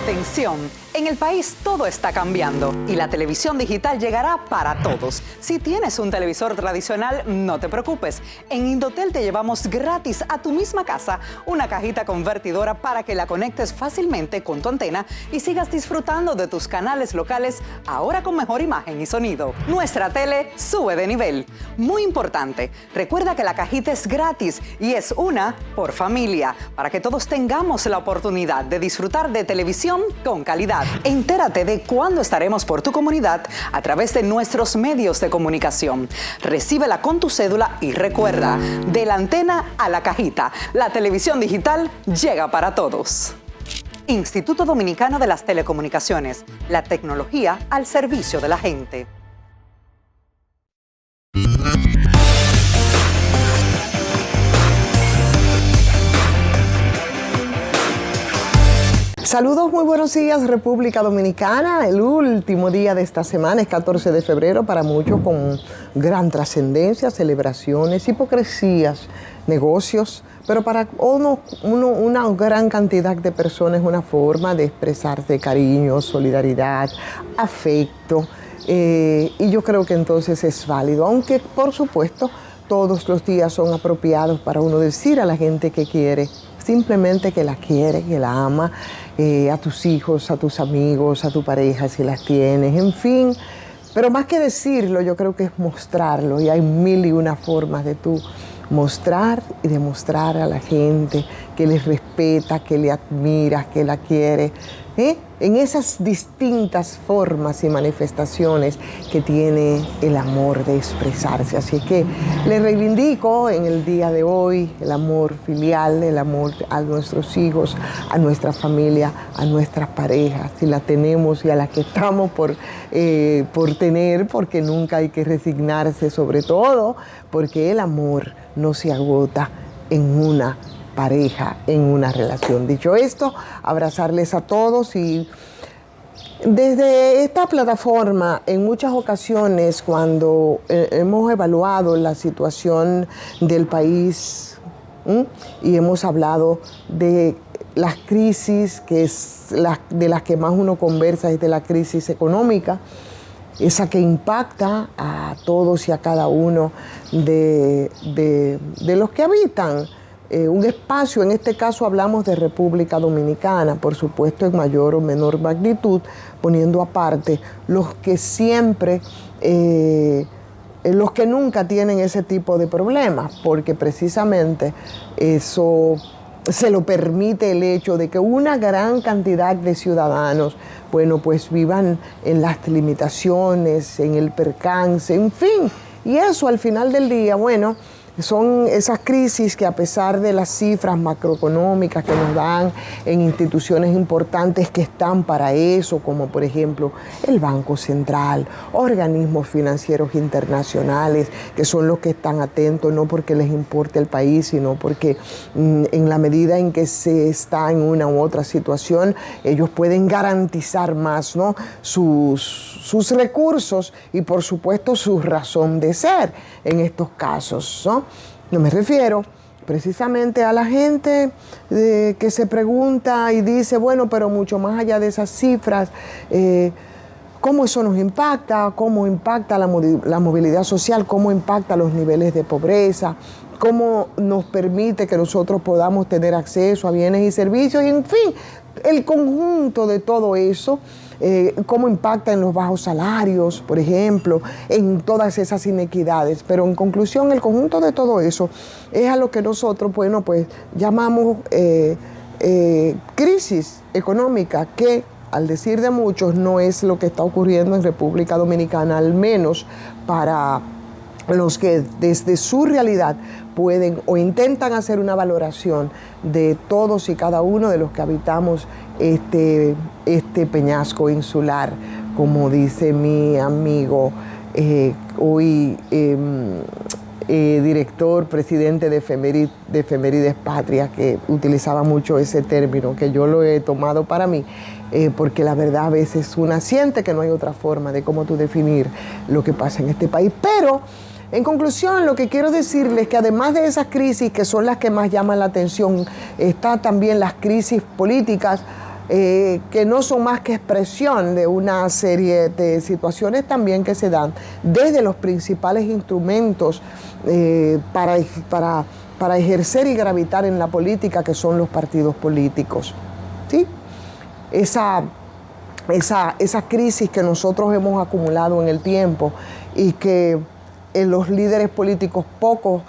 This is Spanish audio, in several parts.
Atención, en el país todo está cambiando y la televisión digital llegará para todos. Si tienes un televisor tradicional, no te preocupes. En Indotel te llevamos gratis a tu misma casa una cajita convertidora para que la conectes fácilmente con tu antena y sigas disfrutando de tus canales locales ahora con mejor imagen y sonido. Nuestra tele sube de nivel. Muy importante, recuerda que la cajita es gratis y es una por familia, para que todos tengamos la oportunidad de disfrutar de televisión con calidad. Entérate de cuándo estaremos por tu comunidad a través de nuestros medios de comunicación. Recíbela con tu cédula y recuerda, de la antena a la cajita, la televisión digital llega para todos. Instituto Dominicano de las Telecomunicaciones, la tecnología al servicio de la gente. Saludos, muy buenos días, República Dominicana. El último día de esta semana es 14 de febrero, para muchos con gran trascendencia, celebraciones, hipocresías, negocios, pero para una gran cantidad de personas es una forma de expresarse cariño, solidaridad, afecto, y yo creo que entonces es válido, aunque por supuesto todos los días son apropiados para uno decir a la gente que quiere, simplemente que la quiere, que la ama, a tus hijos, a tus amigos, a tu pareja si las tienes, en fin. Pero más que decirlo, yo creo que es mostrarlo, y hay mil y una formas de tú mostrar y demostrar a la gente que les respeta, que le admiras, que la quiere, en esas distintas formas y manifestaciones que tiene el amor de expresarse. Así que le reivindico en el día de hoy el amor filial, el amor a nuestros hijos, a nuestra familia, a nuestras parejas, si la tenemos y a las que estamos por tener, porque nunca hay que resignarse, sobre todo porque el amor no se agota en una pareja, en una relación. Dicho esto, abrazarles a todos, y desde esta plataforma, en muchas ocasiones, cuando hemos evaluado la situación del país y hemos hablado de las crisis, de las que más uno conversa, es de la crisis económica, esa que impacta a todos y a cada uno de los que habitan un espacio. En este caso hablamos de República Dominicana, por supuesto en mayor o menor magnitud, poniendo aparte los que siempre, los que nunca tienen ese tipo de problemas, porque precisamente eso se lo permite el hecho de que una gran cantidad de ciudadanos, bueno, pues vivan en las limitaciones, en el percance, en fin, y eso al final del día, bueno, son esas crisis que, a pesar de las cifras macroeconómicas que nos dan en instituciones importantes que están para eso, como por ejemplo el Banco Central, organismos financieros internacionales, que son los que están atentos, no porque les importe el país, sino porque en la medida en que se está en una u otra situación, ellos pueden garantizar más, ¿no?, sus recursos y por supuesto su razón de ser en estos casos, ¿no? No me refiero precisamente a la gente que se pregunta y dice, bueno, pero mucho más allá de esas cifras, ¿cómo eso nos impacta? ¿Cómo impacta la movilidad social? ¿Cómo impacta los niveles de pobreza? ¿Cómo nos permite que nosotros podamos tener acceso a bienes y servicios? Y en fin, el conjunto de todo eso, cómo impacta en los bajos salarios, por ejemplo, en todas esas inequidades. Pero en conclusión, el conjunto de todo eso es a lo que nosotros, bueno, pues llamamos crisis económica, que al decir de muchos no es lo que está ocurriendo en República Dominicana, al menos para los que desde su realidad pueden o intentan hacer una valoración de todos y cada uno de los que habitamos este peñasco insular, como dice mi amigo, hoy director, presidente de Efemérides Patria, que utilizaba mucho ese término, que yo lo he tomado para mí, porque la verdad a veces una siente que no hay otra forma de cómo tú definir lo que pasa en este país. Pero en conclusión, lo que quiero decirles es que además de esas crisis, que son las que más llaman la atención, está también las crisis políticas, que no son más que expresión de una serie de situaciones también que se dan desde los principales instrumentos para ejercer y gravitar en la política, que son los partidos políticos. ¿Sí? Esa crisis que nosotros hemos acumulado en el tiempo y que los líderes políticos pocos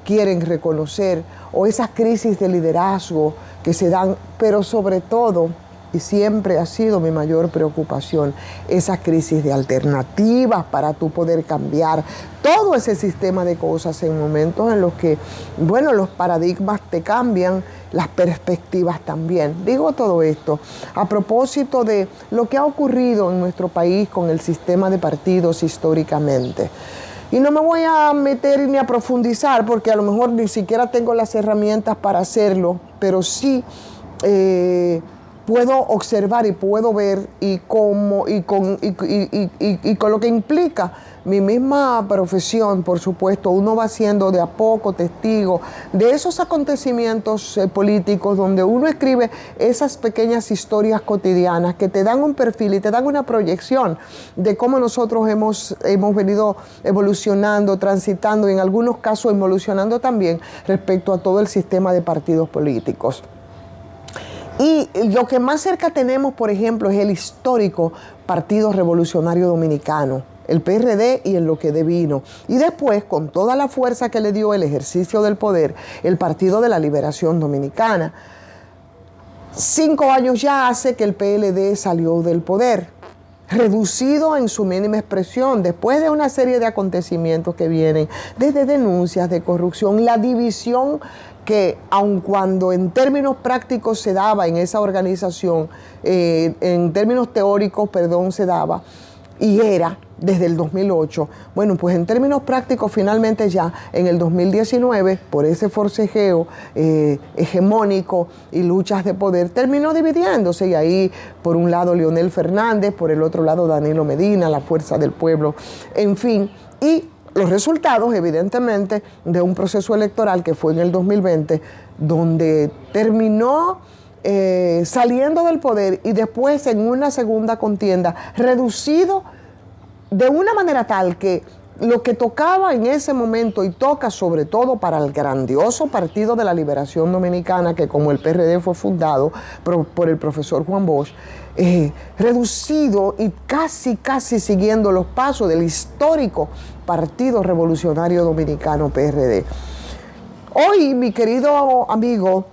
quieren reconocer, o esas crisis de liderazgo que se dan, pero sobre todo, y siempre ha sido mi mayor preocupación, esa crisis de alternativas para tú poder cambiar todo ese sistema de cosas en momentos en los que, bueno, los paradigmas te cambian, las perspectivas también. Digo todo esto a propósito de lo que ha ocurrido en nuestro país con el sistema de partidos históricamente. Y no me voy a meter ni a profundizar porque a lo mejor ni siquiera tengo las herramientas para hacerlo, pero sí puedo observar y puedo ver y con lo que implica mi misma profesión, por supuesto, uno va siendo de a poco testigo de esos acontecimientos políticos donde uno escribe esas pequeñas historias cotidianas que te dan un perfil y te dan una proyección de cómo nosotros hemos venido evolucionando, transitando y en algunos casos evolucionando también respecto a todo el sistema de partidos políticos. Y lo que más cerca tenemos, por ejemplo, es el histórico Partido Revolucionario Dominicano, el PRD y en lo que devino. Y después, con toda la fuerza que le dio el ejercicio del poder, el Partido de la Liberación Dominicana. 5 años ya hace que el PLD salió del poder, reducido en su mínima expresión, después de una serie de acontecimientos que vienen, desde denuncias de corrupción, la división que aun cuando en términos prácticos se daba en esa organización, en términos teóricos, se daba, y era desde el 2008, bueno, pues en términos prácticos finalmente ya en el 2019, por ese forcejeo hegemónico y luchas de poder, terminó dividiéndose y ahí por un lado Leonel Fernández, por el otro lado Danilo Medina, la Fuerza del Pueblo, en fin, y los resultados, evidentemente, de un proceso electoral que fue en el 2020, donde terminó saliendo del poder y después en una segunda contienda, reducido de una manera tal que lo que tocaba en ese momento y toca sobre todo para el grandioso Partido de la Liberación Dominicana, que como el PRD fue fundado por el profesor Juan Bosch, reducido y casi siguiendo los pasos del histórico Partido Revolucionario Dominicano, PRD. Hoy, mi querido amigo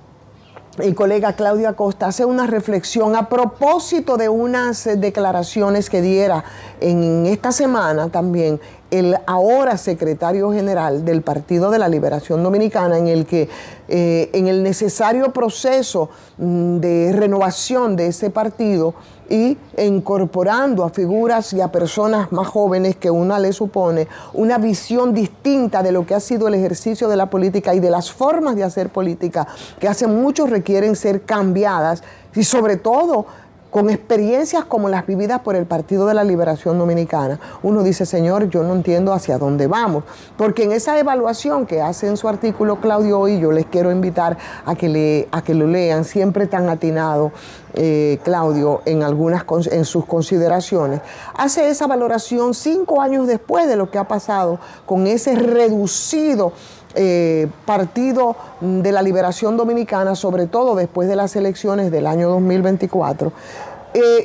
y colega Claudio Acosta hace una reflexión a propósito de unas declaraciones que diera en esta semana también el ahora secretario general del Partido de la Liberación Dominicana, en el que en el necesario proceso de renovación de ese partido y incorporando a figuras y a personas más jóvenes que una le supone una visión distinta de lo que ha sido el ejercicio de la política y de las formas de hacer política que hace mucho requieren ser cambiadas y sobre todo con experiencias como las vividas por el Partido de la Liberación Dominicana. Uno dice, señor, yo no entiendo hacia dónde vamos, porque en esa evaluación que hace en su artículo Claudio hoy, yo les quiero invitar a que lo lean, siempre tan atinado Claudio en sus consideraciones, hace esa valoración 5 años después de lo que ha pasado con ese reducido Partido de la Liberación Dominicana, sobre todo después de las elecciones del año 2024.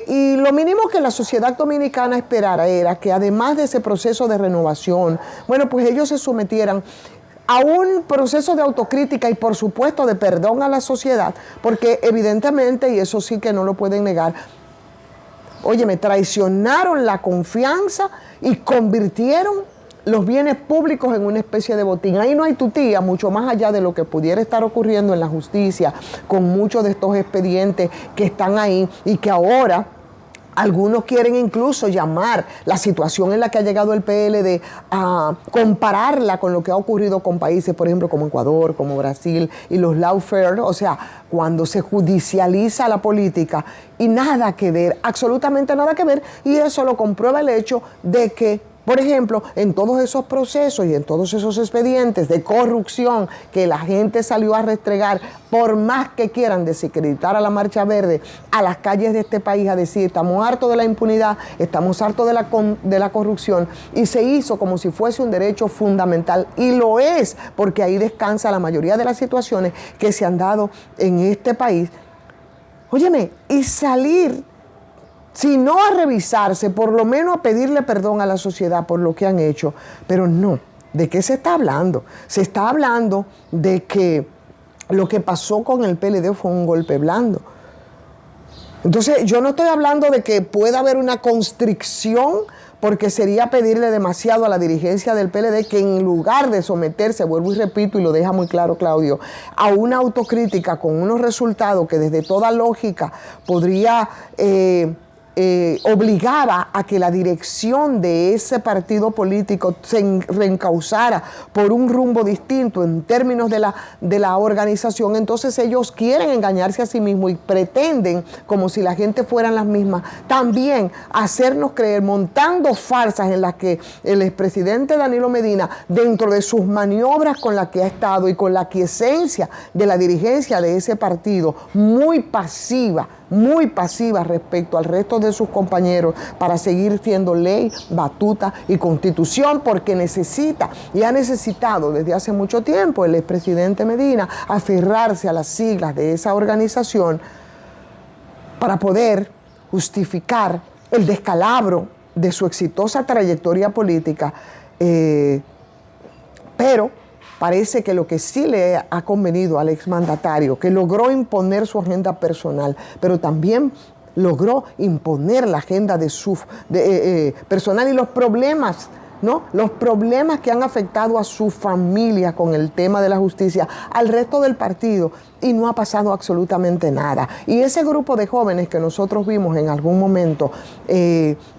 Y lo mínimo que la sociedad dominicana esperara era que además de ese proceso de renovación, bueno, pues ellos se sometieran a un proceso de autocrítica y por supuesto de perdón a la sociedad, porque evidentemente, y eso sí que no lo pueden negar, me traicionaron la confianza y convirtieron los bienes públicos en una especie de botín. Ahí no hay tutía, mucho más allá de lo que pudiera estar ocurriendo en la justicia con muchos de estos expedientes que están ahí y que ahora algunos quieren incluso llamar la situación en la que ha llegado el PLD a compararla con lo que ha ocurrido con países, por ejemplo, como Ecuador, como Brasil y los lawfare, o sea, cuando se judicializa la política y nada que ver, absolutamente nada que ver, y eso lo comprueba el hecho de que Por ejemplo, en todos esos procesos y en todos esos expedientes de corrupción que la gente salió a restregar, por más que quieran desacreditar a la Marcha Verde, a las calles de este país a decir, estamos hartos de la impunidad, estamos hartos de la corrupción, y se hizo como si fuese un derecho fundamental, y lo es, porque ahí descansa la mayoría de las situaciones que se han dado en este país. Óyeme, y salir, si no a revisarse, por lo menos a pedirle perdón a la sociedad por lo que han hecho. Pero no, ¿de qué se está hablando? Se está hablando de que lo que pasó con el PLD fue un golpe blando. Entonces, yo no estoy hablando de que pueda haber una constricción, porque sería pedirle demasiado a la dirigencia del PLD, que en lugar de someterse, vuelvo y repito, y lo deja muy claro Claudio, a una autocrítica con unos resultados que desde toda lógica podría obligaba a que la dirección de ese partido político se reencauzara por un rumbo distinto en términos de la organización. Entonces ellos quieren engañarse a sí mismos y pretenden, como si la gente fueran las mismas, también hacernos creer, montando farsas en las que el expresidente Danilo Medina, dentro de sus maniobras con las que ha estado y con la aquiescencia de la dirigencia de ese partido, muy pasiva respecto al resto de sus compañeros, para seguir siendo ley, batuta y constitución, porque necesita y ha necesitado desde hace mucho tiempo el expresidente Medina aferrarse a las siglas de esa organización para poder justificar el descalabro de su exitosa trayectoria política, pero parece que lo que sí le ha convenido al exmandatario, que logró imponer su agenda personal, pero también logró imponer la agenda de su personal y los problemas, ¿no? Los problemas que han afectado a su familia con el tema de la justicia, al resto del partido, y no ha pasado absolutamente nada. Y ese grupo de jóvenes que nosotros vimos en algún momento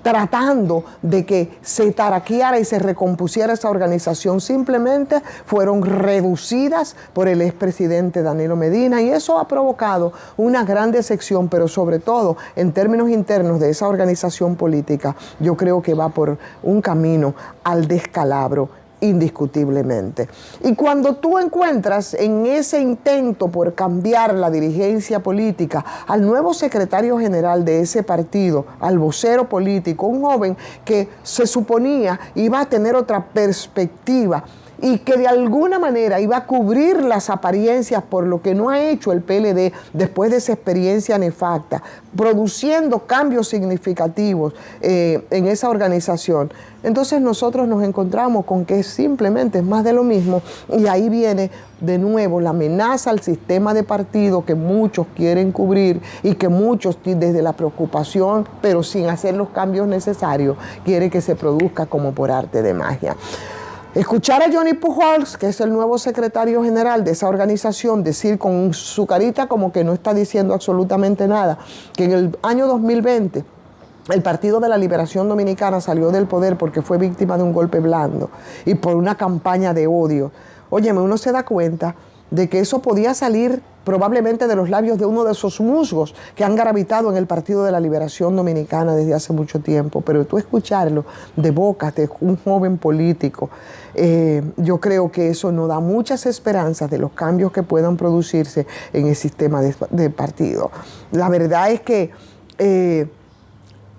tratando de que se taraqueara y se recompusiera esa organización, simplemente fueron reducidas por el expresidente Danilo Medina, y eso ha provocado una gran decepción, pero sobre todo en términos internos de esa organización política, yo creo que va por un camino al descalabro indiscutiblemente. Y cuando tú encuentras en ese intento por cambiar la dirigencia política al nuevo secretario general de ese partido, al vocero político, un joven que se suponía iba a tener otra perspectiva y que de alguna manera iba a cubrir las apariencias por lo que no ha hecho el PLD después de esa experiencia nefasta, produciendo cambios significativos en esa organización. Entonces nosotros nos encontramos con que simplemente es más de lo mismo, y ahí viene de nuevo la amenaza al sistema de partido que muchos quieren cubrir y que muchos desde la preocupación, pero sin hacer los cambios necesarios, quiere que se produzca como por arte de magia. Escuchar a Johnny Pujols, que es el nuevo secretario general de esa organización, decir con su carita como que no está diciendo absolutamente nada, que en el año 2020 el Partido de la Liberación Dominicana salió del poder porque fue víctima de un golpe blando y por una campaña de odio. Óyeme, uno se da cuenta de que eso podía salir probablemente de los labios de uno de esos musgos que han gravitado en el Partido de la Liberación Dominicana desde hace mucho tiempo, pero tú escucharlo de boca de un joven político, yo creo que eso nos da muchas esperanzas de los cambios que puedan producirse en el sistema de partido. La verdad es que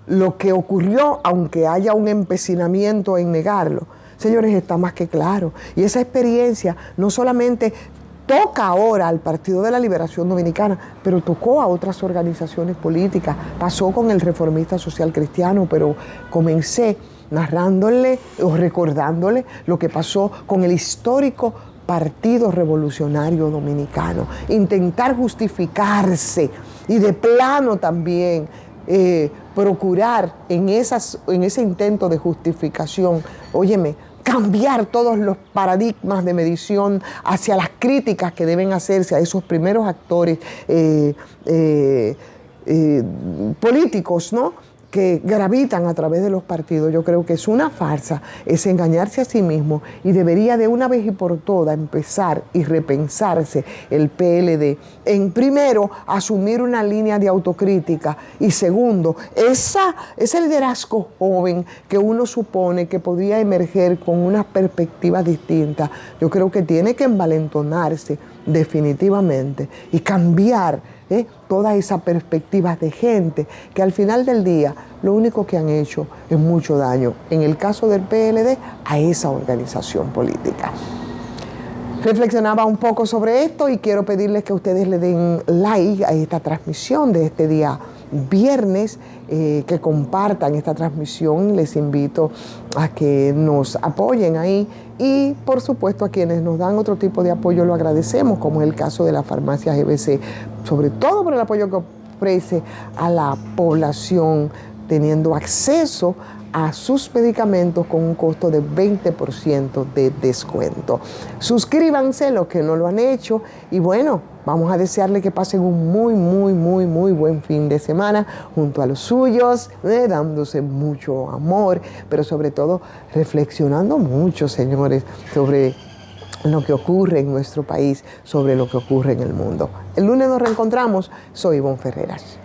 lo que ocurrió, aunque haya un empecinamiento en negarlo, señores, está más que claro. Y esa experiencia no solamente toca ahora al Partido de la Liberación Dominicana, pero tocó a otras organizaciones políticas. Pasó con el Reformista Social Cristiano, pero comencé narrándole o recordándole lo que pasó con el histórico Partido Revolucionario Dominicano. Intentar justificarse y de plano también procurar en ese intento de justificación, óyeme, cambiar todos los paradigmas de medición hacia las críticas que deben hacerse a esos primeros actores políticos, ¿no?, que gravitan a través de los partidos. Yo creo que es una farsa, es engañarse a sí mismo y debería de una vez y por todas empezar y repensarse el PLD en, primero, asumir una línea de autocrítica y segundo, ese liderazgo joven que uno supone que podría emerger con unas perspectivas distintas. Yo creo que tiene que envalentonarse definitivamente y cambiar todas esas perspectivas de gente que al final del día lo único que han hecho es mucho daño, en el caso del PLD, a esa organización política. Reflexionaba un poco sobre esto y quiero pedirles que ustedes le den like a esta transmisión de este día viernes, que compartan esta transmisión. Les invito a que nos apoyen ahí y por supuesto a quienes nos dan otro tipo de apoyo lo agradecemos, como es el caso de la farmacia GBC, sobre todo por el apoyo que ofrece a la población teniendo acceso a sus medicamentos con un costo de 20% de descuento. Suscríbanse los que no lo han hecho y bueno, vamos a desearle que pasen un muy buen fin de semana junto a los suyos, dándose mucho amor, pero sobre todo reflexionando mucho, señores, sobre lo que ocurre en nuestro país, sobre lo que ocurre en el mundo. El lunes nos reencontramos. Soy Ivonne Ferreras.